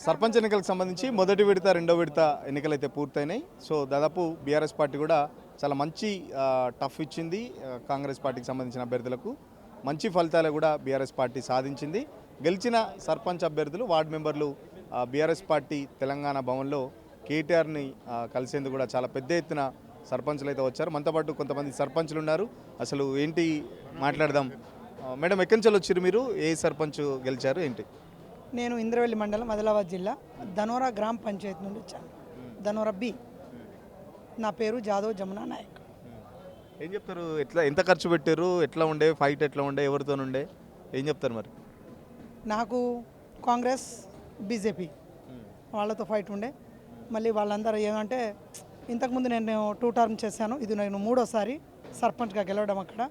సర్పంచ్ ఎన్నికలకు సంబంధించి మొదటి విడత రెండో విడత ఎన్నికలు అయితే పూర్తయినాయి. సో దాదాపు బీఆర్ఎస్ పార్టీ కూడా చాలా మంచి టఫ్ ఇచ్చింది. కాంగ్రెస్ పార్టీకి సంబంధించిన అభ్యర్థులకు మంచి ఫలితాలు కూడా బీఆర్ఎస్ పార్టీ సాధించింది. గెలిచిన సర్పంచ్ అభ్యర్థులు వార్డు మెంబర్లు బీఆర్ఎస్ పార్టీ తెలంగాణ భవన్లో కేటీఆర్ని కలిసేందుకు కూడా చాలా పెద్ద ఎత్తున సర్పంచ్లు అయితే వచ్చారు. మనతో పాటు కొంతమంది సర్పంచ్లు ఉన్నారు. అసలు ఏంటి మాట్లాడదాం. మేడం, ఎక్కడి నుంచి వచ్చారు మీరు? ఏ సర్పంచ్ గెలిచారు ఏంటి? నేను ఇంద్రవెల్లి మండలం ఆదిలాబాద్ జిల్లా ధనోరా గ్రామ పంచాయతీ నుండి వచ్చాను. ధనోరా బి. నా పేరు జాదవ్ జమునా నాయక్. ఏం చెప్తారు? ఎంత ఖర్చు పెట్టారు? ఎట్లా ఉండే ఫైట్? ఎట్లా ఉండే? ఎవరితో ఉండే? ఏం చెప్తారు మరి? నాకు కాంగ్రెస్ బీజేపీ వాళ్ళతో ఫైట్ ఉండే. మళ్ళీ వాళ్ళందరూ ఏమంటే ఇంతకుముందు నేను 2 టర్మ్ చేశాను. ఇది నేను 3వసారి సర్పంచ్గా గెలవడం. అక్కడ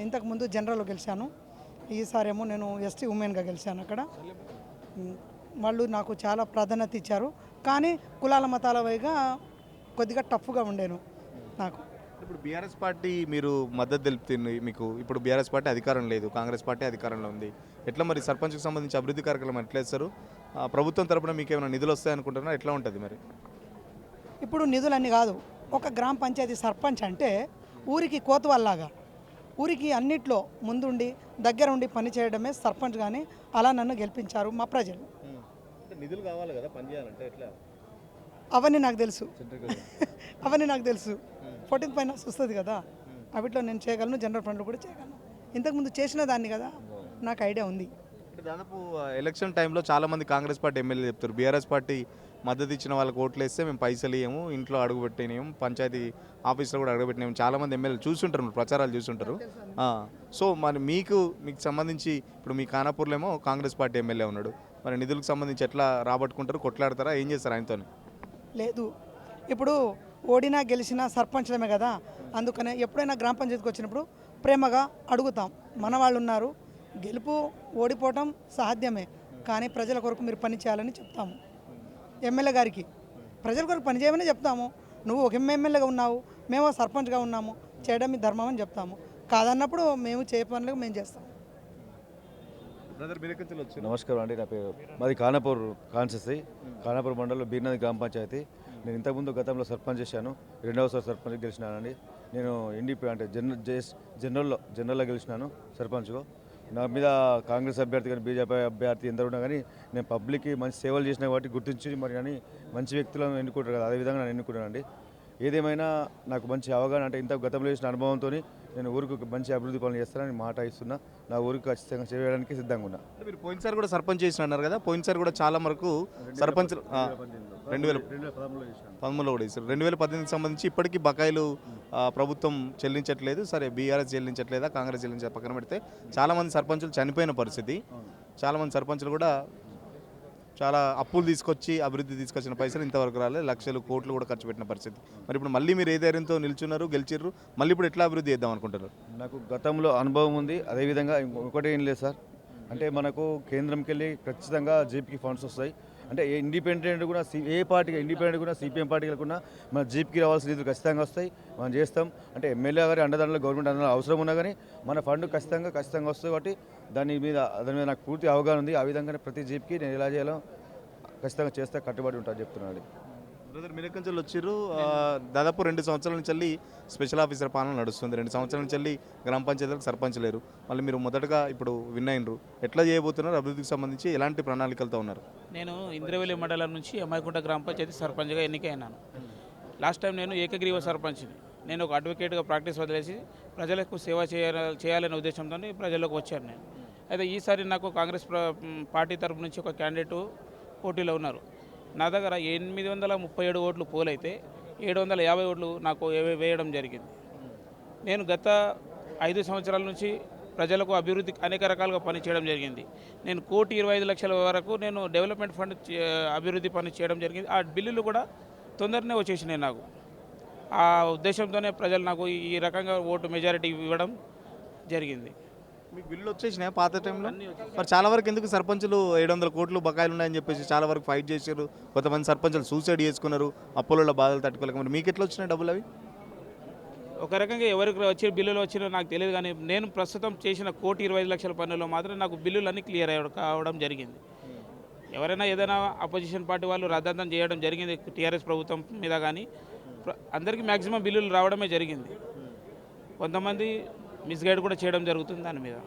ఇంతకుముందు జనరల్లో గెలిచాను. ఈసారేమో నేను ఎస్టీ ఉమెన్గా గెలిచాను. అక్కడ వాళ్ళు నాకు చాలా ప్రాధాన్యత ఇచ్చారు. కానీ కులాల మతాల వైగా కొద్దిగా టఫ్గా ఉండేను నాకు. ఇప్పుడు బీఆర్ఎస్ పార్టీ మీరు మద్దతు తెలుపుతుంది. మీకు ఇప్పుడు బీఆర్ఎస్ పార్టీ అధికారం లేదు, కాంగ్రెస్ పార్టీ అధికారంలో ఉంది. ఎట్లా మరి సర్పంచ్కి సంబంధించి అభివృద్ధి కార్యక్రమం ఎట్లా ఇస్తారు? ప్రభుత్వం తరపున మీకు ఏమైనా నిధులు వస్తాయనుకుంటున్నా? ఎట్లా ఉంటుంది మరి? ఇప్పుడు నిధులన్నీ కాదు. ఒక గ్రామ పంచాయతీ సర్పంచ్ అంటే ఊరికి కోతువల్లాగా, ఊరికి అన్నిట్లో ముందుండి దగ్గర ఉండి పని చేయడమే సర్పంచ్. కానీ అలా నన్ను గెలిపించారు మా ప్రజలు. నిధులు కావాలి కదా పని చేయాలంటే ఎట్లా? అవన్నీ నాకు తెలుసు. అవన్నీ నాకు తెలుసు. 14th ఫైనాన్స్ వస్తుంది కదా, అవిట్లో నేను చేయగలను. జనరల్ ఫండ్లు కూడా చేయగలను. ఇంతకుముందు చేసిన దాన్ని కదా, నాకు ఐడియా ఉంది. దాదాపు ఎలక్షన్ టైంలో చాలామంది కాంగ్రెస్ పార్టీ ఎమ్మెల్యే చెప్తారు, బీఆర్ఎస్ పార్టీ మద్దతు ఇచ్చిన వాళ్ళకి ఓట్లు వేస్తే మేము పైసలు ఇవ్వము, ఇంట్లో అడుగుపెట్టేనేము, పంచాయతీ ఆఫీస్లో కూడా అడుగుపెట్టినాము. చాలామంది ఎమ్మెల్యేలు చూస్తుంటారు, మీరు ప్రచారాలు చూస్తుంటారు. సో మరి మీకు సంబంధించి ఇప్పుడు మీ ఖానాపూర్లో ఏమో కాంగ్రెస్ పార్టీ ఎమ్మెల్యే ఉన్నాడు. మరి నిధులకు సంబంధించి ఎట్లా రాబట్టుకుంటారు? కొట్లాడతారా? ఏం చేస్తారు ఆయనతో? లేదు, ఇప్పుడు ఓడినా గెలిచినా సర్పంచ్లమే కదా. అందుకనే ఎప్పుడైనా గ్రామ పంచాయతీకి వచ్చినప్పుడు ప్రేమగా అడుగుతాం. మన వాళ్ళు ఉన్నారు, గెలుపు ఓడిపోవటం సాధ్యమే, కానీ ప్రజల కొరకు మీరు పని చేయాలని చెప్తాము. ఎమ్మెల్యే గారికి ప్రజల కొరకు పని చేయమని చెప్తాము. నువ్వు ఒక ఎమ్మెల్యేగా ఉన్నావు, మేము సర్పంచ్గా ఉన్నాము, చేయడం మీ ధర్మం అని చెప్తాము. కాదన్నప్పుడు మేము చేయ పనులు మేము చేస్తాం. నమస్కారం అండి. నా పేరు మాది ఖానాపూర్ కాన్స్టిట్యూన్సీ, ఖానాపూర్ మండలంలో బీర్నది గ్రామ పంచాయతీ. నేను ఇంతకుముందు గతంలో సర్పంచ్ చేశాను, 2వసారి సర్పంచ్ గెలిచినానండి. నేను అంటే జనరల్లో గెలిచినాను సర్పంచ్గా. నా మీద కాంగ్రెస్ అభ్యర్థి కానీ బీజేపీ అభ్యర్థి ఎందరు ఉన్నా కానీ నేను పబ్లిక్కి మంచి సేవలు చేసిన కాబట్టి గుర్తించి మరి కానీ మంచి వ్యక్తులను ఎన్నుకుంటారు కదా, అదేవిధంగా నేను ఎన్నుకున్నానండి. ఏదేమైనా నాకు మంచి అవగాహన, అంటే ఇంత గతంలో చేసిన అనుభవంతో నేను ఊరికి మంచి అభివృద్ధి పనులు చేస్తానని మాట ఇస్తున్నా. నా ఊరికి ఖచ్చితంగా చేయడానికి సిద్ధంగా ఉన్నా. మీరు పోయినసారి కూడా సర్పంచ్ చేసిన అన్నారు కదా, పోయినసారి కూడా చాలా వరకు సర్పంచ్ 2013లో కూడా చేశారు. 2018కి సంబంధించి ఇప్పటికీ బకాయిలు ప్రభుత్వం చెల్లించట్లేదు. సరే, బీఆర్ఎస్ చెల్లించట్లేదా, కాంగ్రెస్ చెల్లించే పక్కన పెడితే చాలామంది సర్పంచులు చనిపోయిన పరిస్థితి. చాలామంది సర్పంచులు కూడా చాలా అప్పులు తీసుకొచ్చి అభివృద్ధి తీసుకొచ్చిన పైసలు ఇంతవరకు రాలేదు, లక్షలు కోట్లు కూడా ఖర్చు పెట్టిన పరిస్థితి. మరి ఇప్పుడు మళ్ళీ మీరు ఏ ధైర్యంతో నిల్చున్నారు, గెలిచిర్రు, మళ్ళీ ఇప్పుడు ఎట్లా అభివృద్ధి చేద్దాం అనుకుంటున్నారు? నాకు గతంలో అనుభవం ఉంది. అదేవిధంగా ఇంకొకటి ఏం లేదు సార్, అంటే మనకు కేంద్రంకి వెళ్ళి ఖచ్చితంగా జీపీకి ఫండ్స్ వస్తాయి. అంటే ఇండిపెండెంట్ కూడా ఏ పార్టీకి, ఇండిపెండెంట్ కూడా సిపిఎం పార్టీకి వెళ్ళకుండా మన జీపీకి రావాల్సిన నిధులు ఖచ్చితంగా వస్తాయి, మనం చేస్తాం. అంటే ఎమ్మెల్యే గారి అండదండలు, గవర్నమెంట్ అండదండలు అవసరం ఉన్నా కానీ మన ఫండ్ ఖచ్చితంగా వస్తాయి. కాబట్టి దాని మీద నాకు పూర్తి అవగాహన ఉంది. ఆ విధంగానే ప్రతి జీపీకి నేను ఎలా చేయాలో ఖచ్చితంగా చేస్తే కట్టుబడి ఉంటుంది చెప్తున్నాడు. బ్రదర్, మీరు ఎక్కడి నుంచి వచ్చిర్రు? దాదాపు 2 సంవత్సరాల నుంచి వెళ్ళి స్పెషల్ ఆఫీసర్ పాలన నడుస్తుంది. 2 సంవత్సరాల నుంచి వెళ్ళి గ్రామ పంచాయతీలకు సర్పంచ్ లేరు. మళ్ళీ మీరు మొదటగా ఇప్పుడు విన్ అయినరు. ఎట్లా చేయబోతున్నారు? అభివృద్ధికి సంబంధించి ఎలాంటి ప్రణాళికలతో ఉన్నారు? నేను ఇంద్రవెల్లి మండలం నుంచి అమ్మాయికుంట గ్రామ పంచాయతీ సర్పంచ్గా ఎన్నికైనాను. లాస్ట్ టైం నేను ఏకగ్రీవ సర్పంచ్ని. నేను ఒక అడ్వకేట్గా ప్రాక్టీస్ వదిలేసి ప్రజలకు సేవ చేయాలనే ఉద్దేశంతో ప్రజల్లోకి వచ్చాను నేను. అయితే ఈసారి నాకు కాంగ్రెస్ పార్టీ తరపు నుంచి ఒక క్యాండిడేట్ పోటీలో ఉన్నారు. నా దగ్గర 837 ఓట్లు పోలైతే 750 ఓట్లు నాకు వేయడం జరిగింది. నేను గత 5 సంవత్సరాల నుంచి ప్రజలకు అభివృద్ధి అనేక రకాలుగా పని చేయడం జరిగింది. నేను 1,25,00,000 వరకు నేను డెవలప్మెంట్ ఫండ్ అభివృద్ధి పని చేయడం జరిగింది. ఆ బిల్లులు కూడా తొందరనే వచ్చేసినాయి నాకు. ఆ ఉద్దేశంతోనే ప్రజలు నాకు ఈ రకంగా ఓటు మెజారిటీ ఇవ్వడం జరిగింది. మీకు బిల్లు వచ్చేసినాయి పాత టైంలో? మరి చాలా వరకు ఎందుకు సర్పంచులు 700 కోట్లు బకాయిలు ఉన్నాయని చెప్పేసి చాలా వరకు ఫైట్ చేశారు. కొంతమంది సర్పంచులు సూసైడ్ చేసుకున్నారు, అప్పులలో బాధలు తట్టుకోలేక. మరి మీకు ఎట్లా వచ్చినాయి డబ్బులు? అవి ఒక రకంగా ఎవరికి వచ్చే బిల్లులు వచ్చినా నాకు తెలియదు, కానీ నేను ప్రస్తుతం చేసిన 1,25,00,000 పన్నులో మాత్రం నాకు బిల్లులన్నీ క్లియర్ కావడం జరిగింది. ఎవరైనా ఏదైనా అపోజిషన్ పార్టీ వాళ్ళు రద్దంతం చేయడం జరిగింది టీఆర్ఎస్ ప్రభుత్వం మీద, కానీ అందరికీ మ్యాక్సిమం బిల్లులు రావడమే జరిగింది. కొంతమంది మిస్గైడ్ కూడా చేయడం జరుగుతుంది దాని మీద.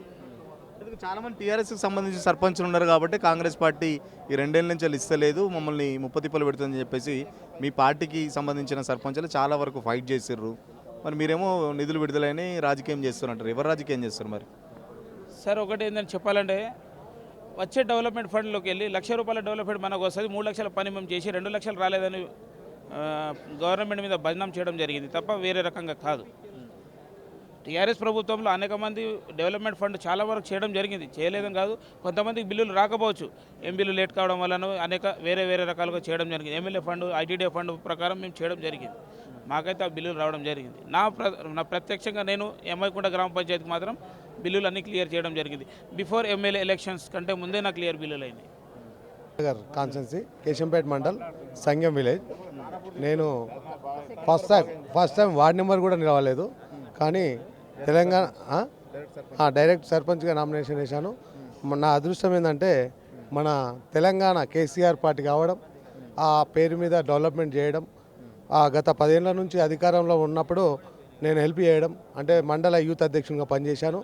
చాలామంది టీఆర్ఎస్కి సంబంధించి సర్పంచులు ఉన్నారు కాబట్టి కాంగ్రెస్ పార్టీ ఈ 2 ఏళ్ళ నుంచి ఇస్తలేదు, మమ్మల్ని ముప్పతిప్పలు పెడుతుందని చెప్పేసి మీ పార్టీకి సంబంధించిన సర్పంచులు చాలా వరకు ఫైట్ చేసిర్రు. మరి మీరేమో నిధులు విడుదలని రాజకీయం చేస్తున్నట్టారు. ఎవరు రాజకీయం చేస్తారు మరి? సార్ ఒకటి ఏంటని చెప్పాలంటే, వచ్చే డెవలప్మెంట్ ఫండ్లోకి వెళ్ళి ₹1,00,000 డెవలప్మెంట్ మనకు వస్తుంది, 3 లక్షల పని మేము చేసి 2 లక్షలు రాలేదని గవర్నమెంట్ మీద బదనాం చేయడం జరిగింది తప్ప వేరే రకంగా కాదు. టీఆర్ఎస్ ప్రభుత్వంలో అనేక మంది డెవలప్మెంట్ ఫండ్ చాలా వరకు చేయడం జరిగింది, చేయలేదని కాదు. కొంతమందికి బిల్లులు రాకపోవచ్చు, ఎంబీలు లేట్ కావడం వలన అనేక వేరే రకాలుగా చేయడం జరిగింది. ఎమ్మెల్యే ఫండ్, ఐటీడీ ఫండ్ ప్రకారం మేము చేయడం జరిగింది. మాకైతే ఆ బిల్లులు రావడం జరిగింది. నా ప్రత్యక్షంగా నేను ఎమ్మైకుంట గ్రామ పంచాయతీకి మాత్రం బిల్లులు అన్నీ క్లియర్ చేయడం జరిగింది. బిఫోర్ ఎమ్మెల్యే ఎలక్షన్స్ కంటే ముందే నా క్లియర్ బిల్లులు అయినాయి. నగర్ కాన్స్టెన్సీ, కేశంపేట మండల్, సంగం విలేజ్. నేను ఫస్ట్ టైం వార్డ్ నెంబర్ కూడా నిలవలేదు, కానీ తెలంగాణ డైరెక్ట్ సర్పంచ్గా నామినేషన్ వేశాను. నా అదృష్టం ఏంటంటే మన తెలంగాణ కేసీఆర్ పార్టీ కావడం, ఆ పేరు మీద డెవలప్మెంట్ చేయడం, గత 10 ఏళ్ల నుంచి అధికారంలో ఉన్నప్పుడు నేను హెల్ప్ చేయడం, అంటే మండల యూత్ అధ్యక్షునిగా పనిచేశాను.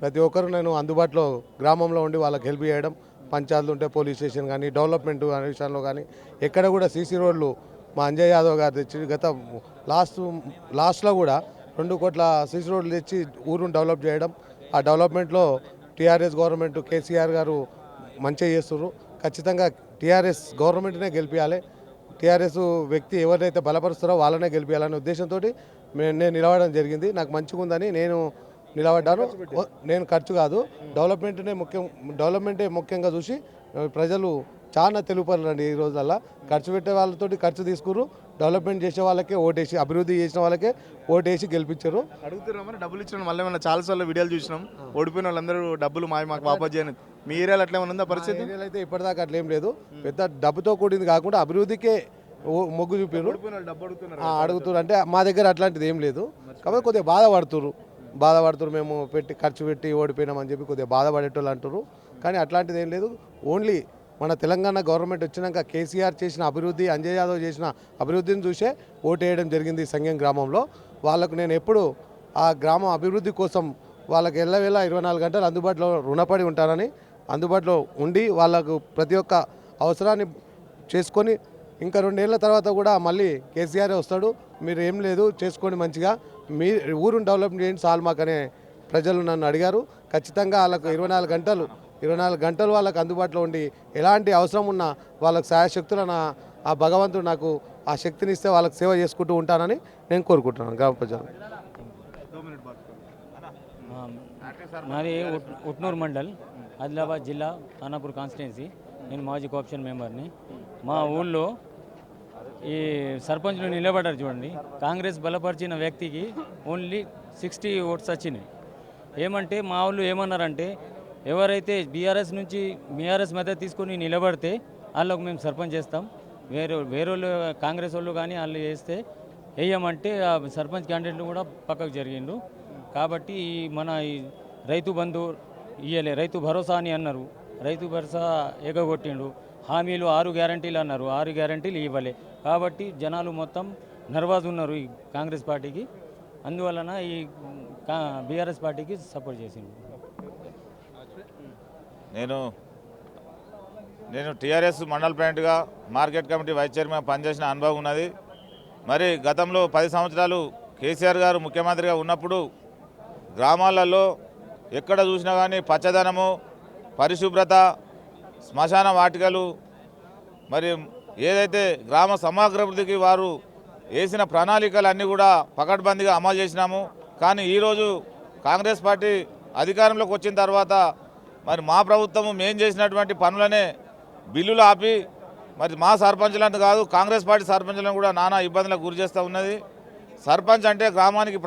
ప్రతి ఒక్కరు నేను అందుబాటులో గ్రామంలో ఉండి వాళ్ళకి హెల్ప్ చేయడం, పంచాయతీలు ఉంటే పోలీస్ స్టేషన్ కానీ డెవలప్మెంట్ అనే విషయంలో కానీ ఎక్కడ కూడా సీసీ రోడ్లు మా అంజయ్ యాదవ్ గారు తెచ్చి గత లాస్ట్లో కూడా 2 కోట్ల సీసీ రోడ్లు తెచ్చి ఊరును డెవలప్ చేయడం. ఆ డెవలప్మెంట్లో టీఆర్ఎస్ గవర్నమెంట్ కేసీఆర్ గారు మంచిగా చేస్తున్నారు. ఖచ్చితంగా టీఆర్ఎస్ గవర్నమెంట్నే గెలిపించాలి, టీఆర్ఎస్ వ్యక్తి ఎవరైతే బలపరుస్తారో వాళ్ళనే గెలిపించాలనే ఉద్దేశంతో నేను నిలబడడం జరిగింది. నాకు మంచిగా ఉందని నేను నిలబడ్డాను. నేను ఖర్చు కాదు, డెవలప్మెంటే ముఖ్యంగా చూసి ప్రజలు చాలా తెలుపరండి. ఈ రోజుల్లో ఖర్చు పెట్టే వాళ్ళతోటి ఖర్చు తీసుకురు, డెవలప్మెంట్ చేసే వాళ్ళకే ఓటేసి, అభివృద్ధి చేసిన వాళ్ళకే ఓటేసి గెలిపించారు. అడుగుతున్నామని డబ్బులు ఇచ్చిన మళ్ళీ ఏమన్నా చాలా సార్లు వీడియోలు చూసినాం, ఓడిపోయిన వాళ్ళందరూ డబ్బులు మాకు వాపస్ చేయని. మీ ఏరియాలో అట్లా ఏమైనా ఉందా పరిస్థితి? ఏరియాలో అయితే ఇప్పటిదాకా అట్లా ఏం లేదు. పెద్ద డబ్బుతో కూడింది కాకుండా అభివృద్ధికే మొగ్గు చూపారు. అడుగుతున్నారు అంటే మా దగ్గర అట్లాంటిది ఏం లేదు, కాబట్టి కొద్దిగా బాధపడుతున్నారు. మేము ఖర్చు పెట్టి ఓడిపోయినామని చెప్పి కొద్దిగా బాధపడేటోళ్ళు అంటారు, కానీ అట్లాంటిది ఏం లేదు. ఓన్లీ మన తెలంగాణ గవర్నమెంట్ వచ్చినాక కేసీఆర్ చేసిన అభివృద్ధి, అంజయ్ యాదవ్ చేసిన అభివృద్ధిని చూసే ఓటు వేయడం జరిగింది సంగం గ్రామంలో. వాళ్ళకు నేను ఎప్పుడు ఆ గ్రామం అభివృద్ధి కోసం వాళ్ళకి ఎల్లవేళ 24 గంటలు అందుబాటులో రుణపడి ఉంటానని, అందుబాటులో ఉండి వాళ్ళకు ప్రతి ఒక్క అవసరాన్ని చేసుకొని, ఇంకా 2 ఏళ్ల తర్వాత కూడా మళ్ళీ కేసీఆర్ వస్తాడు, మీరు ఏం లేదు చేసుకోండి మంచిగా, మీ ఊరుని డెవలప్ చేయండి చాలు మాకనే ప్రజలు నన్ను అడిగారు. ఖచ్చితంగా వాళ్ళకు 24 గంటలు వాళ్ళకు అందుబాటులో ఉండి ఎలాంటి అవసరం ఉన్నా వాళ్ళకు సహాయశక్తులను ఆ భగవంతుడు నాకు ఆ శక్తిని ఇస్తే వాళ్ళకి సేవ చేసుకుంటూ ఉంటానని నేను కోరుకుంటున్నాను గ్రామ ప్రజలు. మాది ఉట్నూరు మండల్, ఆదిలాబాద్ జిల్లా, ఖానాపూర్ కాన్స్టిట్యున్సీ. నేను మాజీ కోఆప్షన్ మెంబర్ని. మా ఊళ్ళో ఈ సర్పంచ్లు నిలబడ్డారు చూడండి, కాంగ్రెస్ బలపరిచిన వ్యక్తికి ఓన్లీ 60 ఓట్స్ వచ్చినాయి. ఏమంటే మా వాళ్ళు ఏమన్నారంటే, ఎవరైతే బీఆర్ఎస్ మద్దతు తీసుకొని నిలబడితే వాళ్ళకు మేము సర్పంచ్ చేస్తాం, వేరే వాళ్ళు కాంగ్రెస్ వాళ్ళు కానీ వాళ్ళు చేస్తే వేయమంటే ఆ సర్పంచ్ క్యాండిడేట్లు కూడా పక్కకు జరిగిండు. కాబట్టి మన ఈ రైతు బంధు ఇయ్యలే, రైతు భరోసా అని అన్నారు, రైతు భరోసా ఎగగొట్టిండు. హామీలు 6 గ్యారంటీలు అన్నారు, 6 గ్యారంటీలు ఇవ్వలే. కాబట్టి జనాలు మొత్తం నర్వాజ్ ఉన్నారు ఈ కాంగ్రెస్ పార్టీకి. అందువలన ఈ బీఆర్ఎస్ పార్టీకి సపోర్ట్ చేసిండు. నేను టీఆర్ఎస్ మండల్ ప్రెసిడెంట్గా మార్కెట్ కమిటీ వైస్ చైర్మన్ పనిచేసిన అనుభవం ఉన్నది. మరి గతంలో 10 సంవత్సరాలు కేసీఆర్ గారు ముఖ్యమంత్రిగా ఉన్నప్పుడు గ్రామాలలో ఎక్కడ చూసినా కానీ పచ్చదనము, పరిశుభ్రత, శ్మశాన వాటికలు, మరి ఏదైతే గ్రామ సమగ్రాభివృద్ధికి వారు వేసిన ప్రణాళికలన్నీ కూడా పకడ్బందీగా అమలు చేసినాము. కానీ ఈరోజు కాంగ్రెస్ పార్టీ అధికారంలోకి వచ్చిన తర్వాత మరి మా ప్రభుత్వము మేము చేసినటువంటి పనులనే బిల్లులు ఆపి, మరి మా సర్పంచులను కాదు కాంగ్రెస్ పార్టీ సర్పంచులను కూడా నానా ఇబ్బందులకు గురి చేస్తూ ఉన్నది. సర్పంచ్ అంటే గ్రామానికి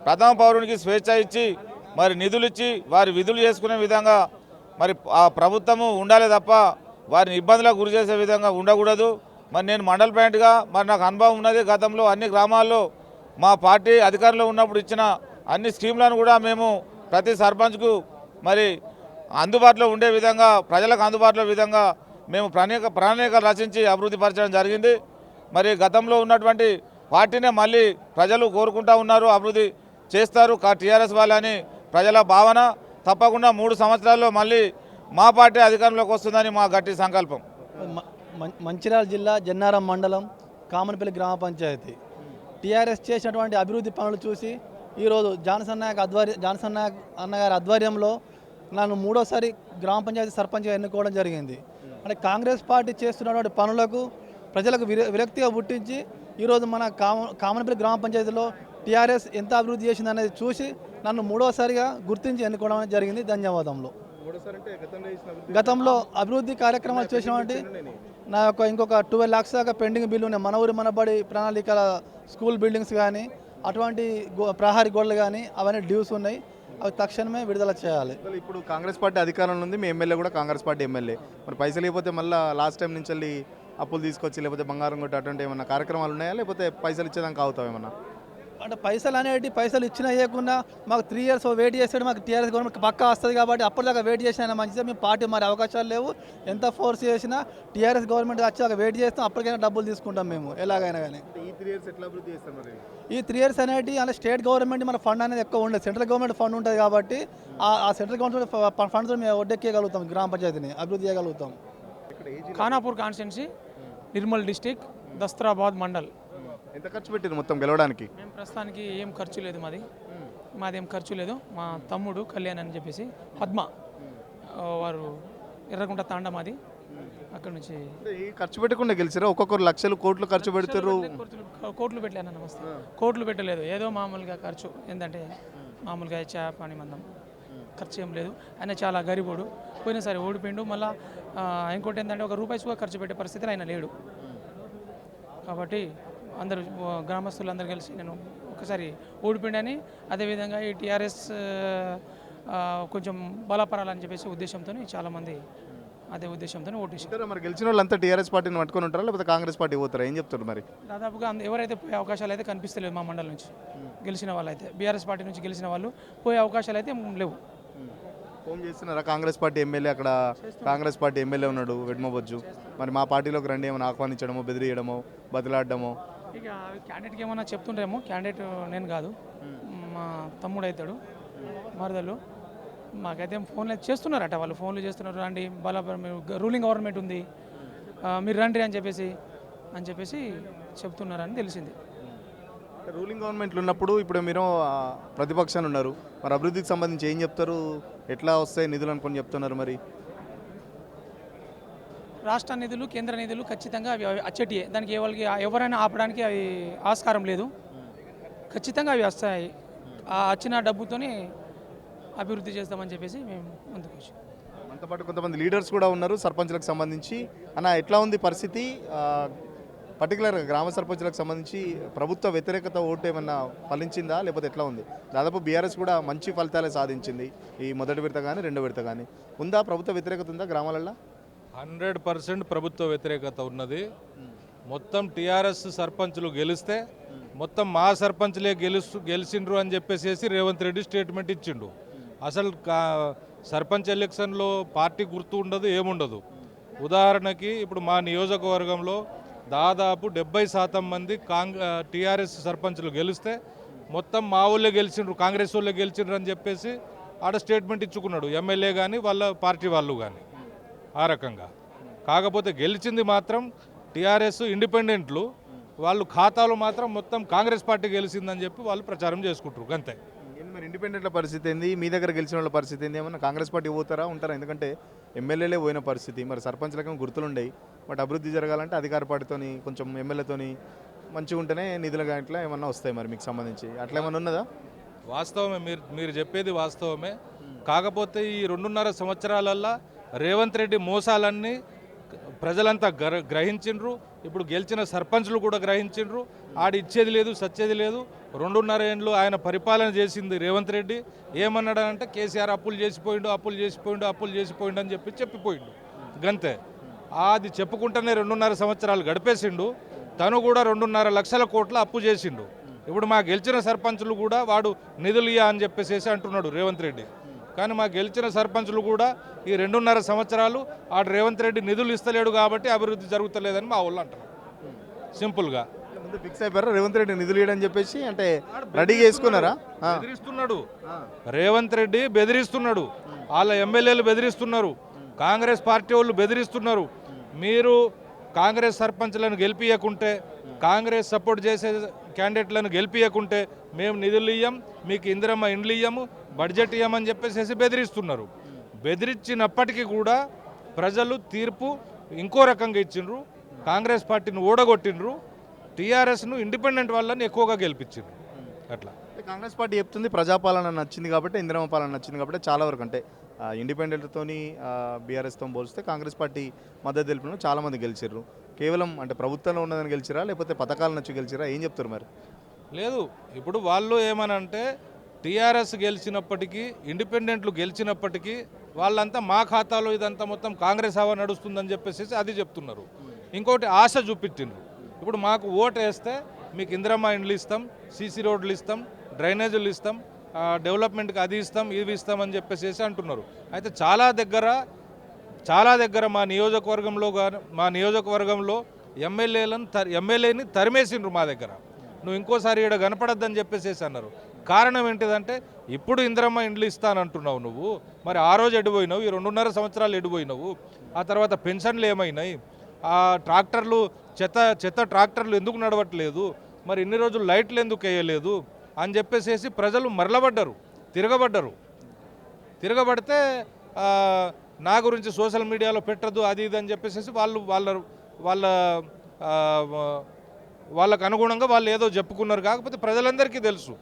ప్రథమ పౌరునికి స్వేచ్ఛ ఇచ్చి, మరి నిధులు ఇచ్చి వారి విధులు చేసుకునే విధంగా మరి ఆ ప్రభుత్వము ఉండాలి తప్ప వారిని ఇబ్బందులకు గురి చేసే విధంగా ఉండకూడదు. మరి నేను మండల్ ప్రెసిడెంట్గా మరి నాకు అనుభవం ఉన్నది. గతంలో అన్ని గ్రామాల్లో మా పార్టీ అధికారంలో ఉన్నప్పుడు ఇచ్చిన అన్ని స్కీమ్లను కూడా మేము ప్రతి సర్పంచ్కు మరి అందుబాటులో ఉండే విధంగా, ప్రజలకు అందుబాటులో విధంగా మేము ప్రణాళికలు రచించి అభివృద్ధి పరచడం జరిగింది. మరి గతంలో ఉన్నటువంటి పార్టీనే మళ్ళీ ప్రజలు కోరుకుంటా ఉన్నారు, అభివృద్ధి చేస్తారు టీఆర్ఎస్ వాళ్ళని ప్రజల భావన. తప్పకుండా 3 సంవత్సరాల్లో మళ్ళీ మా పార్టీ అధికారంలోకి వస్తుందని మా గట్టి సంకల్పం. మంచిర్యాల జిల్లా జన్నారం మండలం కామనపల్లి గ్రామ పంచాయతీ టీఆర్ఎస్ చేసినటువంటి అభివృద్ధి పనులు చూసి ఈరోజు జాన్సన్ నాయక్ అన్నగారి ఆధ్వర్యంలో నన్ను 3వసారి గ్రామ పంచాయతీ సర్పంచ్గా ఎన్నుకోవడం జరిగింది. అంటే కాంగ్రెస్ పార్టీ చేస్తున్నటువంటి పనులకు ప్రజలకు విరక్తిగా పుట్టించి ఈరోజు మన కామనపల్లి గ్రామ పంచాయతీలో టీఆర్ఎస్ ఎంత అభివృద్ధి చేసింది అనేది చూసి నన్ను 3వసారిగా గుర్తించి ఎన్నుకోవడం జరిగింది. ధన్యవాదములు. గతంలో అభివృద్ధి కార్యక్రమాలు చేసినటువంటి నా యొక్క ఇంకొక 12 lakhs దాకా పెండింగ్ బిల్లు ఉన్నాయి. మన ఊరి మనబడి ప్రణాళికల స్కూల్ బిల్డింగ్స్ కానీ అటువంటి ప్రహారీ గోడలు కానీ అవన్నీ డ్యూస్ ఉన్నాయి. అవి తక్షణమే విడుదల చేయాలి. ఇప్పుడు కాంగ్రెస్ పార్టీ అధికారంలో ఉంది, మీ ఎమ్మెల్యే కూడా కాంగ్రెస్ పార్టీ ఎమ్మెల్యే. మరి పైసలు లేకపోతే మళ్ళీ లాస్ట్ టైం నుంచి వెళ్ళి అప్పులు తీసుకొచ్చి లేకపోతే బంగారం కొట్టి అటువంటి ఏమన్నా కార్యక్రమాలు ఉన్నాయా, లేకపోతే పైసలు ఇచ్చేదానికి అవుతావు ఏమన్నా? అంటే పైసలు ఇచ్చినా ఇవ్వకుండా మాకు 3 years వెయిట్ చేస్తే మాకు టీఆర్ఎస్ గవర్నమెంట్ పక్కా వస్తుంది కాబట్టి అప్పటిదాకా వెయిట్ చేసినా మంచిదే. మేము పార్టీ మరి అవకాశాలు లేవు, ఎంత ఫోర్స్ చేసినా టీఆర్ఎస్ గవర్నమెంట్ వచ్చాక వెయిట్ చేస్తాం, అప్పటికైనా డబ్బులు తీసుకుంటాం మేము ఎలాగైనా కానీ. ఈ 3 years ఎట్లా అభివృద్ధి చేస్తారు మరి? ఈ 3 years అనేది అలా స్టేట్ గవర్నమెంట్ మన ఫండ్ అనేది ఎక్కువ ఉండదు, సెంట్రల్ గవర్నమెంట్ ఫండ్ ఉంటుంది కాబట్టి ఆ సెంట్రల్ గవర్నమెంట్ ఫండ్తో మేము ఒడ్డెక్కేయగలుగుతాం, గ్రామ పంచాయతీని అభివృద్ధి చేయగలుగుతాం. Khanapur constituency, Nirmal district, Dasturabad mandal. ఎంత ఖర్చు పెట్టింది మొత్తం గెలవడానికి? మేము ప్రస్తుతానికి ఏం ఖర్చు లేదు, మాదేం ఖర్చు లేదు. మా తమ్ముడు కళ్యాణ్ అని చెప్పేసి పద్మ వారు ఎర్రగుంట తాండ మాది, అక్కడ నుంచి. ఈ ఖర్చు పెట్టకుండా గెలిచారా? ఒక్కొక్కరు లక్షలు కోట్లు ఖర్చు పెడతారు. కోట్లు పెట్టలేను, నమస్తే. కోట్లు పెట్టలేదు, ఏదో మామూలుగా ఖర్చు. ఏంటంటే మామూలుగా పని మందం ఖర్చు ఏం లేదు. ఆయన చాలా గరీబుడు, పోయినసారి ఓడిపోయిండు. మళ్ళీ ఇంకోటి ఏంటంటే ₹1 కూడా ఖర్చు పెట్టే పరిస్థితిలో ఆయన లేడు. కాబట్టి అందరూ గ్రామస్తులందరూ కలిసి నేను ఒకసారి ఓడిపోయిండని, అదేవిధంగా ఈ టీఆర్ఎస్ కొంచెం బలపరాలని చెప్పేసి ఉద్దేశంతో చాలామంది అదే ఉద్దేశంతో ఓటేసారు. మరి గెలిచిన వాళ్ళంతా టీఆర్ఎస్ పార్టీని పట్టుకొని ఉంటారా, లేకపోతే కాంగ్రెస్ పార్టీ పోతారా? ఏం చెప్తారు మరి? దాదాపుగా ఎవరైతే పోయే అవకాశాలు అయితే కనిపిస్తలేవు మా మండలం నుంచి గెలిచిన వాళ్ళు అయితే, బీఆర్ఎస్ పార్టీ నుంచి గెలిచిన వాళ్ళు పోయే అవకాశాలు అయితే లేవు. ఫోన్ చేస్తున్నారా కాంగ్రెస్ పార్టీ ఎమ్మెల్యే? అక్కడ కాంగ్రెస్ పార్టీ ఎమ్మెల్యే ఉన్నాడు వెడ్మబొజ్జు, మరి మా పార్టీలోకి రండి ఏమైనా ఆహ్వానించడమో, బెదిరియడమో, బదిలాడమో? ఇక క్యాండిడేట్కి ఏమన్నా చెప్తుండ్రేమో. క్యాండిడేట్ నేను కాదు, మా తమ్ముడు అవుతాడు, మరదలు. మాకైతే ఫోన్లు చేస్తున్నారట, వాళ్ళు ఫోన్లు చేస్తున్నారు, రండి రూలింగ్ గవర్నమెంట్ ఉంది, మీరు రండి అని చెప్పేసి చెప్తున్నారని తెలిసింది. రూలింగ్ గవర్నమెంట్లు ఉన్నప్పుడు ఇప్పుడు మీరు ప్రతిపక్షాలు ఉన్నారు, మరి అభివృద్ధికి సంబంధించి ఏం చెప్తారు? ఎట్లా వస్తాయి నిధులు అనుకొని చెప్తున్నారు? మరి రాష్ట్ర నిధులు, కేంద్ర నిధులు ఖచ్చితంగా అవి అచ్చటియే, దానికి ఎవరైనా ఆపడానికి అవి ఆస్కారం లేదు. ఖచ్చితంగా అవి వస్తాయి. ఆ వచ్చిన డబ్బుతోనే అభివృద్ధి చేస్తామని చెప్పేసి మేము ముందుకు వచ్చాం. మనతో పాటు కొంతమంది లీడర్స్ కూడా ఉన్నారు సర్పంచ్లకు సంబంధించి. అన్న ఎట్లా ఉంది పరిస్థితి? పర్టికులర్గా గ్రామ సర్పంచ్లకు సంబంధించి ప్రభుత్వ వ్యతిరేకత ఓటు ఏమన్నా ఫలించిందా, లేకపోతే ఎట్లా ఉంది? దాదాపు బీఆర్ఎస్ కూడా మంచి ఫలితాలే సాధించింది ఈ మొదటి విడత కానీ రెండో విడత కానీ. ఉందా ప్రభుత్వ వ్యతిరేకత ఉందా గ్రామాలలో? 100% ప్రభుత్వ వ్యతిరేకత ఉన్నది. మొత్తం టీఆర్ఎస్ సర్పంచ్లు గెలిస్తే మొత్తం మా సర్పంచ్లే గెలిచిండ్రు అని చెప్పేసి రేవంత్ రెడ్డి స్టేట్మెంట్ ఇచ్చిండు. అసలు సర్పంచ్ ఎలక్షన్లో పార్టీ గుర్తు ఉండదు, ఏముండదు. ఉదాహరణకి ఇప్పుడు మా నియోజకవర్గంలో దాదాపు 70% మంది టీఆర్ఎస్ సర్పంచ్లు గెలిస్తే మొత్తం మా ఊళ్ళే గెలిచిండ్రు, కాంగ్రెస్ వాళ్ళే గెలిచిండ్రు అని చెప్పేసి ఆడ స్టేట్మెంట్ ఇచ్చుకున్నాడు ఎమ్మెల్యే కానీ వాళ్ళ పార్టీ వాళ్ళు కానీ. ఆ రకంగా కాకపోతే గెలిచింది మాత్రం టీఆర్ఎస్ ఇండిపెండెంట్లు, వాళ్ళు ఖాతాలు మాత్రం మొత్తం కాంగ్రెస్ పార్టీ గెలిచిందని చెప్పి వాళ్ళు ప్రచారం చేసుకుంటారు అంతే. మరి ఇండిపెండెంట్ల పరిస్థితి ఏంది? మీ దగ్గర గెలిచిన వాళ్ళ పరిస్థితి ఏంది? ఏమన్నా కాంగ్రెస్ పార్టీ పోతారా ఉంటారా? ఎందుకంటే ఎమ్మెల్యేలే పోయిన పరిస్థితి, మరి సర్పంచ్లకేమో గుర్తులు ఉండేవి. బట్ అభివృద్ధి జరగాలంటే అధికార పార్టీతోని కొంచెం ఎమ్మెల్యేతోని మంచిగా ఉంటేనే నిధులు ఇట్లా ఏమన్నా వస్తాయి. మరి మీకు సంబంధించి అట్లా ఏమన్నా ఉన్నదా? వాస్తవమే, మీరు చెప్పేది వాస్తవమే. కాకపోతే ఈ 2.5 సంవత్సరాలల్లో రేవంత్ రెడ్డి మోసాలన్నీ ప్రజలంతా గ్రహించిండ్రు. ఇప్పుడు గెలిచిన సర్పంచ్లు కూడా గ్రహించిండ్రు. ఆడి ఇచ్చేది లేదు, సచ్చేది లేదు. 2.5 ఏళ్ళు ఆయన పరిపాలన చేసింది రేవంత్ రెడ్డి. ఏమన్నాడంటే కేసీఆర్ అప్పులు చేసిపోయిండు అని చెప్పిపోయిండు గంతే. అది చెప్పుకుంటేనే 2.5 సంవత్సరాలు గడిపేసిండు. తను కూడా 2.5 లక్షల కోట్ల అప్పు చేసిండు. ఇప్పుడు మా గెలిచిన సర్పంచులు కూడా వాడు నిధులు ఇయ్యా అని చెప్పేసి అంటున్నాడు రేవంత్ రెడ్డి. కానీ మా గెలిచిన సర్పంచులు కూడా ఈ 2.5 సంవత్సరాలు ఆడు రేవంత్ రెడ్డి నిధులు ఇస్తలేడు కాబట్టి అభివృద్ధి జరుగుతలేదని మా వాళ్ళు అంటారు సింపుల్గా. ముందు ఫిక్స్ అయిపోయారా రేవంత్ రెడ్డి నిధులు ఇవ్వడని చెప్పేసి, అంటే రెడీగా వేసుకున్నారా? బెదిరిస్తున్నాడు రేవంత్ రెడ్డి, బెదిరిస్తున్నాడు. వాళ్ళ ఎమ్మెల్యేలు బెదిరిస్తున్నారు, కాంగ్రెస్ పార్టీ వాళ్ళు బెదిరిస్తున్నారు. మీరు కాంగ్రెస్ సర్పంచ్లను గెలిపియకుంటే, కాంగ్రెస్ సపోర్ట్ చేసే క్యాండిడేట్లను గెలిపియకుంటే మేము నిధులు ఇయ్యం, మీకు ఇందిరమ్మ ఇండ్లు ఇయ్యము, బడ్జెట్ ఇయ్యమని చెప్పేసి బెదిరిస్తున్నారు. బెదిరించినప్పటికీ కూడా ప్రజలు తీర్పు ఇంకో రకంగా ఇచ్చిండ్రు. కాంగ్రెస్ పార్టీని ఓడగొట్టిండ్రు, టీఆర్ఎస్ను ఇండిపెండెంట్ వాళ్ళని ఎక్కువగా గెలిపించిండ్రు. అట్లా కాంగ్రెస్ పార్టీ చెప్తుంది ప్రజాపాలన నచ్చింది కాబట్టి, ఇందిరమ్మ పాలన నచ్చింది కాబట్టి చాలా వరకు అంటే ఇండిపెండెంట్తోని బీఆర్ఎస్తో పోలిస్తే కాంగ్రెస్ పార్టీ మద్దతు తెలిపిన చాలామంది గెలిచారు. కేవలం అంటే ప్రభుత్వంలో ఉన్నదని గెలిచిరా లేకపోతే పథకాలు నచ్చి గెలిచిరా, ఏం చెప్తారు మరి? లేదు, ఇప్పుడు వాళ్ళు ఏమనంటే టీఆర్ఎస్ గెలిచినప్పటికీ, ఇండిపెండెంట్లు గెలిచినప్పటికీ వాళ్ళంతా మా ఖాతాలో ఇదంతా మొత్తం కాంగ్రెస్ హవా నడుస్తుందని చెప్పేసి అది చెప్తున్నారు. ఇంకోటి ఆశ చూపించిండ్రు. ఇప్పుడు మాకు ఓటు వేస్తే మీకు ఇందిరమ్మ ఇండ్లు ఇస్తాం, సీసీ రోడ్లు ఇస్తాం, డ్రైనేజీలు ఇస్తాం, డెవలప్మెంట్కి అది ఇస్తాం, ఇవి ఇస్తామని చెప్పేసి అంటున్నారు. అయితే చాలా దగ్గర మా నియోజకవర్గంలో ఎమ్మెల్యేని తరిమేసిండ్రు మా దగ్గర. నువ్వు ఇంకోసారి ఇక్కడ కనపడద్దని చెప్పేసి అన్నారు. కారణం ఏంటిదంటే ఇప్పుడు ఇందిరమ్మ ఇండ్లు ఇస్తానంటున్నావు నువ్వు, మరి ఆ రోజు ఎడిపోయినావు, ఈ 2.5 సంవత్సరాలు ఎడిపోయినావు, ఆ తర్వాత పెన్షన్లు ఏమైనాయి, ఆ ట్రాక్టర్లు చెత్త ట్రాక్టర్లు ఎందుకు నడవట్లేదు, మరి ఇన్ని రోజులు లైట్లు ఎందుకు వేయలేదు అని చెప్పేసి ప్రజలు మరలబడ్డారు, తిరగబడితే నా గురించి సోషల్ మీడియాలో పెట్టద్దు అది ఇది అని చెప్పేసి వాళ్ళకు అనుగుణంగా వాళ్ళు ఏదో చెప్పుకున్నారు. కాకపోతే ప్రజలందరికీ తెలుసు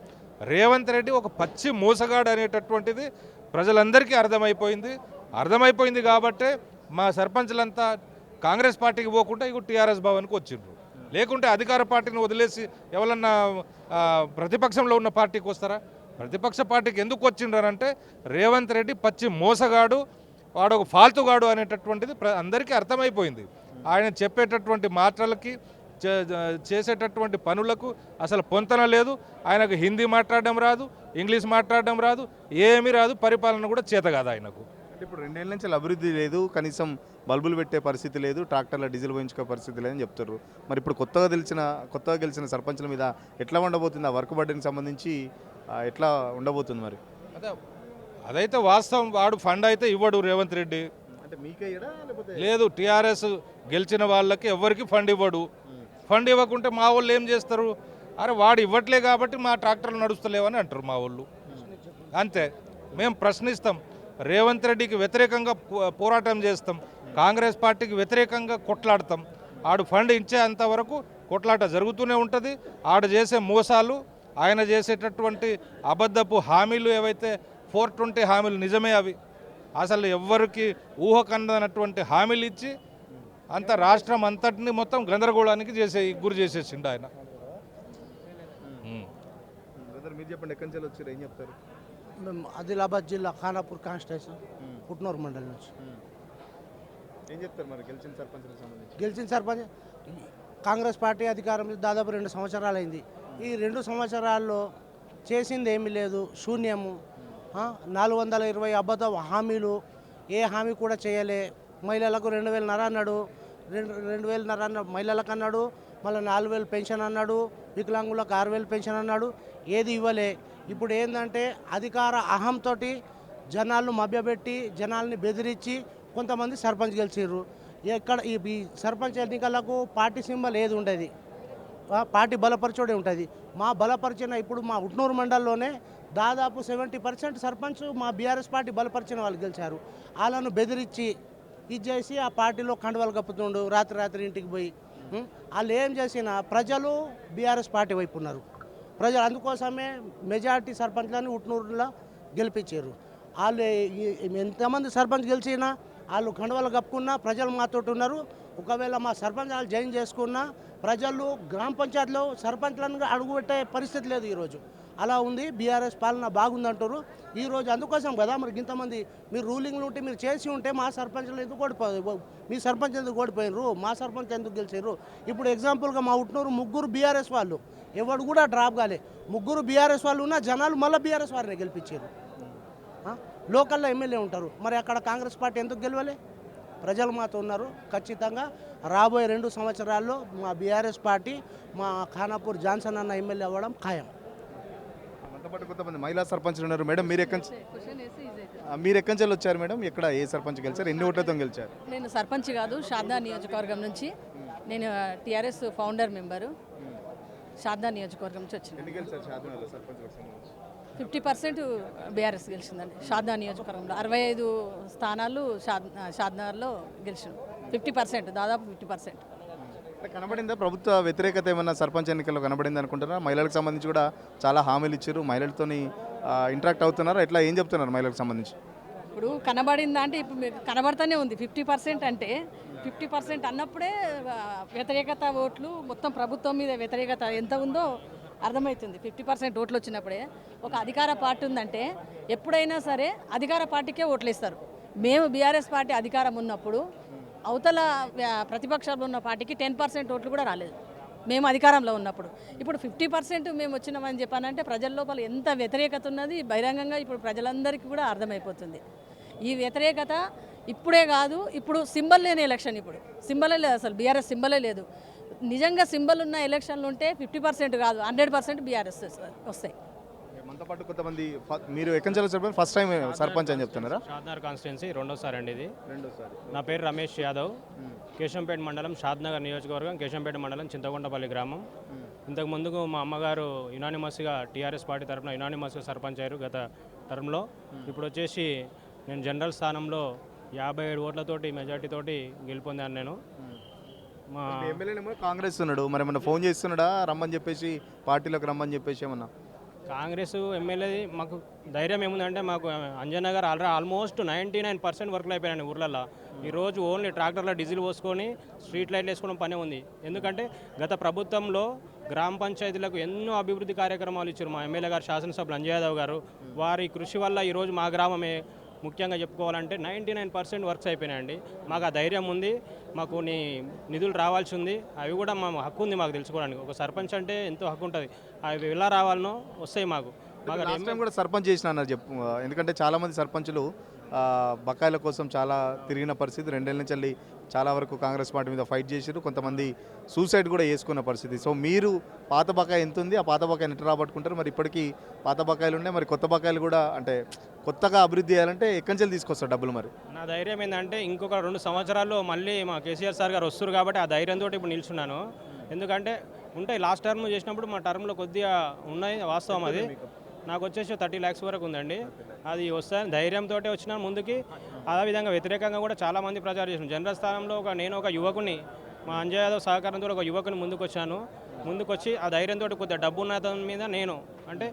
రేవంత్ రెడ్డి ఒక పచ్చి మోసగాడు అనేటటువంటిది ప్రజలందరికీ అర్థమైపోయింది. కాబట్టే మా సర్పంచ్లంతా కాంగ్రెస్ పార్టీకి పోకుండా ఇక టీఆర్ఎస్ భవన్కి వచ్చిండ్రు. లేకుంటే అధికార పార్టీని వదిలేసి ఎవరన్నా ప్రతిపక్షంలో ఉన్న పార్టీకి వస్తారా? ప్రతిపక్ష పార్టీకి ఎందుకు వచ్చిండ్రంటే రేవంత్ రెడ్డి పచ్చి మోసగాడు, వాడు ఒక ఫాల్తుగాడు అనేటటువంటిది అందరికీ అర్థమైపోయింది. ఆయన చెప్పేటటువంటి మాటలకి చేసేటటువంటి పనులకు అసలు పొంతన లేదు. ఆయనకు హిందీ మాట్లాడడం రాదు, ఇంగ్లీష్ మాట్లాడడం రాదు, ఏమీ రాదు, పరిపాలన కూడా చేత కాదు ఆయనకు. ఇప్పుడు 2 ఏళ్ళ నుంచి అభివృద్ధి లేదు, కనీసం బల్బులు పెట్టే పరిస్థితి లేదు, ట్రాక్టర్ల డీజిల్ పోయించుకో పరిస్థితి లేదని చెప్తారు. మరి ఇప్పుడు కొత్తగా గెలిచిన సర్పంచ్ల మీద ఎట్లా ఉండబోతుంది? ఆ వర్క్ బడ్డీకి సంబంధించి ఎట్లా ఉండబోతుంది మరి? అదైతే వాస్తవం. వాడు ఫండ్ అయితే ఇవ్వడు రేవంత్ రెడ్డి. అంటే మీకే లేదు, టీఆర్ఎస్ గెలిచిన వాళ్ళకి ఎవరికి ఫండ్ ఇవ్వడు. ఫండ్ ఇవ్వకుంటే మా వాళ్ళు ఏం చేస్తారు? అరే వాడు ఇవ్వట్లే కాబట్టి మా ట్రాక్టర్లు నడుస్తలేవని అంటారు మా వాళ్ళు. అంతే. మేము ప్రశ్నిస్తాం, రేవంత్ రెడ్డికి వ్యతిరేకంగా పోరాటం చేస్తాం, కాంగ్రెస్ పార్టీకి వ్యతిరేకంగా కొట్లాడతాం. ఆడు ఫండ్ ఇచ్చే అంతవరకు కొట్లాట జరుగుతూనే ఉంటుంది. ఆడు చేసే మోసాలు, ఆయన చేసేటటువంటి అబద్ధపు హామీలు ఏవైతే 420 హామీలు నిజమే, అవి అసలు ఎవ్వరికి ఊహకందనటువంటి హామీలు ఇచ్చి అంత రాష్ట్రం అంతటిని మొత్తం గందరగోళానికి గురి చేసేసిండు ఆయన. మీరు చెప్పండి, ఎక్కడి నుంచి వచ్చారు, ఏం చెప్తారు? మేము ఆదిలాబాద్ జిల్లా ఖానాపూర్ కాన్స్టిట్యూషన్ పుట్నూరు మండలం నుంచి. ఏం చెప్తారు మరి గెలిచిన సర్పంచ్లకు సంబంధించి? గెలిచిన సర్పంచ్ కాంగ్రెస్ పార్టీ అధికారంలో దాదాపు 2 సంవత్సరాలు అయింది. ఈ 2 సంవత్సరాల్లో చేసింది ఏమీ లేదు, శూన్యము. 420 అబద్ధ హామీలు, ఏ హామీ కూడా చేయలే. మహిళలకు 2,500 అన్నాడు, 2,500 మహిళలకు అన్నాడు, మళ్ళీ 4,000 పెన్షన్ అన్నాడు, వికలాంగులకు 6,000 పెన్షన్ అన్నాడు, ఏది ఇవ్వలే. ఇప్పుడు ఏంటంటే అధికార అహంతో జనాలను మభ్యపెట్టి జనాల్ని బెదిరించి కొంతమంది సర్పంచ్ గెలిచిర్రు. ఎక్కడ ఈ సర్పంచ్ ఎన్నికలకు పార్టీ సింబల్ ఏది ఉండేది, పార్టీ బలపరచుడే ఉంటుంది. మా బలపరిచిన ఇప్పుడు మా ఉట్నూరు మండలంలోనే దాదాపు 70% సర్పంచ్ మా బీఆర్ఎస్ పార్టీ బలపరిచిన వాళ్ళు గెలిచారు. వాళ్ళను బెదిరించి ఇది చేసి ఆ పార్టీలో కండువాలు కప్పుతుండు, రాత్రి ఇంటికి పోయి. వాళ్ళు ఏం చేసినా ప్రజలు బీఆర్ఎస్ పార్టీ వైపు ఉన్నారు. ప్రజలు అందుకోసమే మెజారిటీ సర్పంచ్లను ఉట్నూరులో గెలిపించారు. వాళ్ళు ఎంతమంది సర్పంచ్ గెలిచినా వాళ్ళు కండువాలు కప్పుకున్నా ప్రజలు మాతోటి ఉన్నారు. ఒకవేళ మా సర్పంచ్ వాళ్ళు జాయిన్ చేసుకున్నా ప్రజలు గ్రామ పంచాయతీలో సర్పంచ్లను అడుగుపెట్టే పరిస్థితి లేదు ఈరోజు. అలా ఉంది. బీఆర్ఎస్ పాలన బాగుందంటారు ఈరోజు. అందుకోసం కదా మరి ఇంతమంది మీరు రూలింగ్లు ఉంటే మీరు చేసి ఉంటే మా సర్పంచ్లు ఎందుకు ఓడిపోయారు, మీ సర్పంచ్ ఎందుకు ఓడిపోయినారు, మా సర్పంచ్ ఎందుకు గెలిచారు? ఇప్పుడు ఎగ్జాంపుల్గా మా ఉట్నూరు 3 బీఆర్ఎస్ వాళ్ళు, ఎవడు కూడా డ్రాప్ కాలే. 3 బీఆర్ఎస్ వాళ్ళు ఉన్నా జనాలు మళ్ళీ బీఆర్ఎస్ వారిని గెలిపించారు. లోకల్లో ఎమ్మెల్యే ఉంటారు. మరి అక్కడ కాంగ్రెస్ పార్టీ ఎందుకు గెలవలే? ప్రజలు మాతో ఉన్నారు. ఖచ్చితంగా రాబోయే 2 సంవత్సరాల్లో మా బీఆర్ఎస్ పార్టీ మా ఖానాపూర్ జాన్సన్ అన్న ఎమ్మెల్యే అవ్వడం ఖాయం. మనతో పాటు కొంతమంది మహిళా సర్పంచులు ఉన్నారు. మేడం మీరు ఎక్కడి నుంచి వచ్చారు మేడం? ఎక్కడ ఏ సర్పంచ్ గెలిచారు? ఎన్ని ఓట్లతో గెలిచారు? నేను సర్పంచ్ కాదు, షాద్దా నియోజకవర్గం నుంచి. నేను టీఆర్ఎస్ ఫౌండర్ మెంబరు. షాద్దా నియోజకవర్గం నుంచి వచ్చింది. 50% బీఆర్ఎస్ గెలిచిందండి షాద్దా నియోజకవర్గంలో. 65 స్థానాలు షాద్నగర్లో గెలిచాను. 50%, దాదాపు 50%. కనబడిందా ప్రభుత్వ వ్యతిరేకత ఏమన్నా సర్పంచ్ ఎన్నికల్లో కనబడింది అనుకుంటున్నారా? మహిళలకు సంబంధించి కూడా చాలా హామీలు ఇచ్చారు. మహిళలతోని ఇంటరాక్ట్ అవుతున్నారు. ఎట్లా ఏం చెప్తున్నారు మహిళలకు సంబంధించి? ఇప్పుడు కనబడిందా అంటే ఇప్పుడు మీకు కనబడుతూనే ఉంది. 50% అంటే 50% అన్నప్పుడే వ్యతిరేకత ఓట్లు మొత్తం ప్రభుత్వం మీద వ్యతిరేకత ఎంత ఉందో అర్థమవుతుంది. 50% ఓట్లు వచ్చినప్పుడే ఒక అధికార పార్టీ ఉందంటే ఎప్పుడైనా సరే అధికార పార్టీకే ఓట్లు ఇస్తారు. మేము బీఆర్ఎస్ పార్టీ అధికారం ఉన్నప్పుడు అవతల ప్రతిపక్షంలో ఉన్న పార్టీకి 10% ఓట్లు కూడా రాలేదు మేము అధికారంలో ఉన్నప్పుడు. ఇప్పుడు 50% మేము వచ్చినామని చెప్పానంటే ప్రజల లోపల ఎంత వ్యతిరేకత ఉన్నది బహిరంగంగా ఇప్పుడు ప్రజలందరికీ కూడా అర్థమైపోతుంది. ఈ వ్యతిరేకత ఇప్పుడే కాదు, ఇప్పుడు సింబల్ లేని ఎలక్షన్. ఇప్పుడు సింబలే లేదు, అసలు బీఆర్ఎస్ సింబలే లేదు. నిజంగా సింబల్ ఉన్న ఎలక్షన్లు ఉంటే 50% కాదు 100% బీఆర్ఎస్ వస్తాయి. మనతో పాటు కొంతమంది మీరు ఎక్కడి నుంచి వచ్చారు? ఫస్ట్ టైం సర్పంచ్ అని చెప్తున్నారా? షాద్నగర్ కాన్స్టిట్యున్సీ రెండోసారి అండి ఇది. నా పేరు రమేష్ యాదవ్. కేశంపేట మండలం షాద్నగర్ నియోజకవర్గం, కేశంపేట మండలం చింతకొండపల్లి గ్రామం. ఇంతకు ముందుకు మా అమ్మగారు యునానిమస్గా టీఆర్ఎస్ పార్టీ తరఫున యునానిమస్గా సర్పంచ్ అయ్యారు గత టర్మ్లో. ఇప్పుడు వచ్చేసి నేను జనరల్ స్థానంలో 57 ఓట్లతోటి మెజార్టీతోటి గెలుపొందాను నేను. మా ఎమ్మెల్యేనేమో కాంగ్రెస్ ఉన్నాడు, మరి ఏమన్నా ఫోన్ చేస్తున్నాడా రమ్మని చెప్పేసి, పార్టీలోకి రమ్మని చెప్పేసి ఏమన్నా? కాంగ్రెస్ ఎమ్మెల్యే మాకు ధైర్యం ఏముందంటే మాకు అంజన్న గారు ఆల్మోస్ట్ 99% వర్క్లు అయిపోయాయండి ఊర్లలో. ఈరోజు ఓన్లీ ట్రాక్టర్లో డీజిల్ పోసుకొని స్ట్రీట్ లైట్లు వేసుకోవడం పనే ఉంది. ఎందుకంటే గత ప్రభుత్వంలో గ్రామ పంచాయతీలకు ఎన్నో అభివృద్ధి కార్యక్రమాలు ఇచ్చారు మా ఎమ్మెల్యే గారు, శాసనసభ్యులు అంజయ్ యాదవ్ గారు. వారి కృషి వల్ల ఈరోజు మా గ్రామమే ముఖ్యంగా చెప్పుకోవాలంటే 99% వర్క్స్ అయిపోయినాయండి. మాకు ఆ ధైర్యం ఉంది. మాకు నిధులు రావాల్సి ఉంది, అవి కూడా మా హక్కు ఉంది మాకు తెలుసుకోవడానికి. ఒక సర్పంచ్ అంటే ఎంతో హక్కు ఉంటుంది, అవి ఎలా రావాలనో వస్తాయి మాకు. లాస్ట్ టైం కూడా సర్పంచ్ చేసిన అన్నారు చెప్పు. ఎందుకంటే చాలామంది సర్పంచులు బకాయిల కోసం చాలా తిరిగిన పరిస్థితి. 2 ఏళ్ళ నుంచి వెళ్ళి చాలా వరకు కాంగ్రెస్ పార్టీ మీద ఫైట్ చేశారు. కొంతమంది సూసైడ్ కూడా చేసుకున్న పరిస్థితి. సో మీరు పాత బకాయి ఎంత ఉంది, ఆ పాత బకాయిని ఎట్లా రాబట్టుకుంటారు? మరి ఇప్పటికీ పాత బకాయిలు ఉన్నాయి, మరి కొత్త బకాయిలు కూడా అంటే కొత్తగా అభివృద్ధి చేయాలంటే ఎక్కడి నుంచి తీసుకొస్తారు డబ్బులు? మరి నా ధైర్యం ఏంటంటే ఇంకొక 2 సంవత్సరాల్లో మళ్ళీ మా కేసీఆర్ సార్ గారు వస్తారు కాబట్టి ఆ ధైర్యంతో ఇప్పుడు నిల్చున్నాను. ఎందుకంటే ఉంటాయి, లాస్ట్ టర్మ్ చేసినప్పుడు మా టర్మ్లో కొద్దిగా ఉన్నాయి, వాస్తవం అది. నాకు వచ్చేసి 30 lakhs వరకు ఉందండి. అది వస్తాను ధైర్యంతో వచ్చినాను ముందుకి. అదేవిధంగా వ్యతిరేకంగా కూడా చాలామంది ప్రచారం చేసినాను. జనరల్ స్థానంలో నేను ఒక యువకుని, మా అంజయ్ యాదవ్ సహకారంతో ఒక యువకుని ముందుకొచ్చి ఆ ధైర్యంతో కొద్దిగా డబ్బు ఉన్న దాని మీద నేను అంటే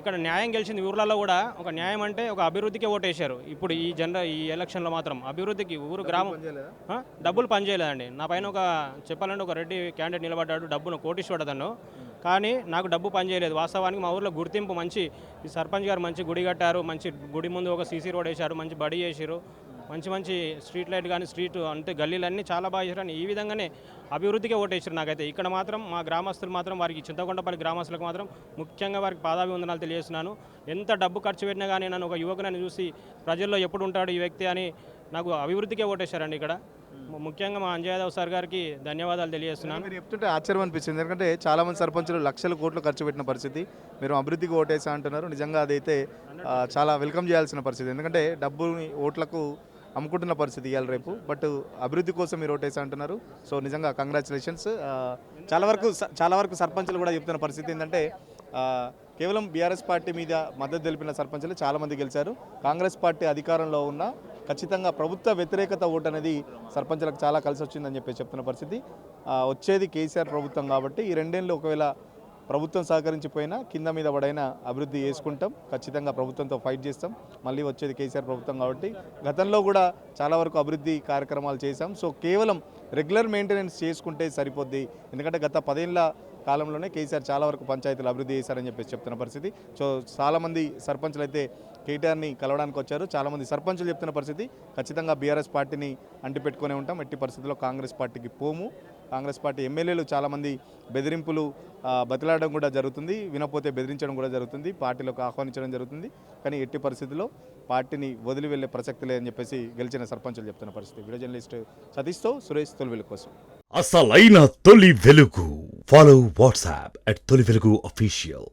ఇక్కడ న్యాయం గెలిచింది. ఊర్లలో కూడా ఒక న్యాయం అంటే ఒక అభివృద్ధికి ఓటేశారు. ఇప్పుడు ఈ ఎలక్షన్లో మాత్రం అభివృద్ధికి ఊరు గ్రామం డబ్బులు పనిచేయలేదండి. నా పైన చెప్పాలంటే ఒక రెడ్డి క్యాండిడేట్ నిలబడ్డాడు, డబ్బును కోటీశ్వరుడు. కానీ నాకు డబ్బు పనిచేయలేదు. వాస్తవానికి మా ఊర్లో గుర్తింపు మంచి, ఈ సర్పంచ్ గారు మంచి గుడి కట్టారు, మంచి గుడి ముందు ఒక సీసీ రోడ్ వేశారు, మంచి బడి చేశారు, మంచి స్ట్రీట్ లైట్ కానీ స్ట్రీట్ అంటే గల్లీలన్నీ చాలా బాగా చేశారు. ఈ విధంగానే అభివృద్ధికే ఓటేసారు నాకైతే. ఇక్కడ మాత్రం మా గ్రామస్తులు మాత్రం వారికి చింతకొండపల్లి గ్రామస్తులకు మాత్రం ముఖ్యంగా వారికి పాదాభివందనాలు తెలియజేస్తున్నాను. ఎంత డబ్బు ఖర్చు పెట్టినా కానీ నన్ను ఒక యువకుని చూసి ప్రజల్లో ఎప్పుడు ఉంటాడు ఈ వ్యక్తి అని నాకు అభివృద్ధికే ఓటేశారండి. ఇక్కడ ముఖ్యంగా మా అంజయ్ యాదవ్ సార్ గారికి ధన్యవాదాలు తెలియజేస్తున్నాను. మీరు చెప్తుంటే ఆశ్చర్యం అనిపిస్తుంది. ఎందుకంటే చాలామంది సర్పంచులు లక్షల కోట్లు ఖర్చు పెట్టిన పరిస్థితి, మీరు అభివృద్ధికి ఓటేసా అంటున్నారు. నిజంగా అదైతే చాలా వెల్కమ్ చేయాల్సిన పరిస్థితి. ఎందుకంటే డబ్బుని ఓట్లకు అమ్ముకుంటున్న పరిస్థితి ఇవాళ రేపు. బట్ అభివృద్ధి కోసం మీరు ఓటేసా అంటున్నారు. సో నిజంగా కంగ్రాచులేషన్స్. చాలా వరకు సర్పంచులు కూడా చెప్తున్న పరిస్థితి ఏంటంటే కేవలం బీఆర్ఎస్ పార్టీ మీద మద్దతు తెలిపిన సర్పంచులు చాలామంది గెలిచారు. కాంగ్రెస్ పార్టీ అధికారంలో ఉన్న ఖచ్చితంగా ప్రభుత్వ వ్యతిరేకత ఓటు అనేది సర్పంచులకు చాలా కలిసి వచ్చిందని చెప్పి చెప్తున్న పరిస్థితి. వచ్చేది కేసీఆర్ ప్రభుత్వం కాబట్టి ఈ 2 ఏళ్ళు ఒకవేళ ప్రభుత్వం సహకరించిపోయినా కింద మీద పడైనా అభివృద్ధి చేసుకుంటాం. ఖచ్చితంగా ప్రభుత్వంతో ఫైట్ చేస్తాం. మళ్ళీ వచ్చేది కేసీఆర్ ప్రభుత్వం కాబట్టి గతంలో కూడా చాలా వరకు అభివృద్ధి కార్యక్రమాలు చేశాం. సో కేవలం రెగ్యులర్ మెయింటెనెన్స్ చేసుకుంటే సరిపోద్ది. ఎందుకంటే గత 10 ఏళ్ళ కాలంలోనే కేసీఆర్ చాలా వరకు పంచాయతీలు అభివృద్ధి చేశారని చెప్పేసి చెప్తున్న పరిస్థితి. సో చాలామంది సర్పంచులు అయితే కేటీఆర్ని కలవడానికి వచ్చారు. చాలామంది సర్పంచులు చెప్తున్న పరిస్థితి ఖచ్చితంగా బీఆర్ఎస్ పార్టీని అంటిపెట్టుకునే ఉంటాం, ఎట్టి పరిస్థితుల్లో కాంగ్రెస్ పార్టీకి పోము. కాంగ్రెస్ పార్టీ ఎమ్మెల్యేలు చాలామంది బెదిరింపులు బతిలాడడం కూడా జరుగుతుంది, వినపోతే బెదిరించడం కూడా జరుగుతుంది, పార్టీలోకి ఆహ్వానించడం జరుగుతుంది. కానీ ఎట్టి పరిస్థితుల్లో పార్టీని వదిలి వెళ్ళే ప్రసక్తి లేదని చెప్పేసి గెలిచిన సర్పంచులు చెప్తున్న పరిస్థితి. వీడియో జర్నలిస్ట్ సతీష్తో సురేష్, తొలి వెలుగు కోసం. అసలైన తొలి వెలుగు. ఫాలో వాట్సాప్ @తొలి వెలుగు అఫీషియల్.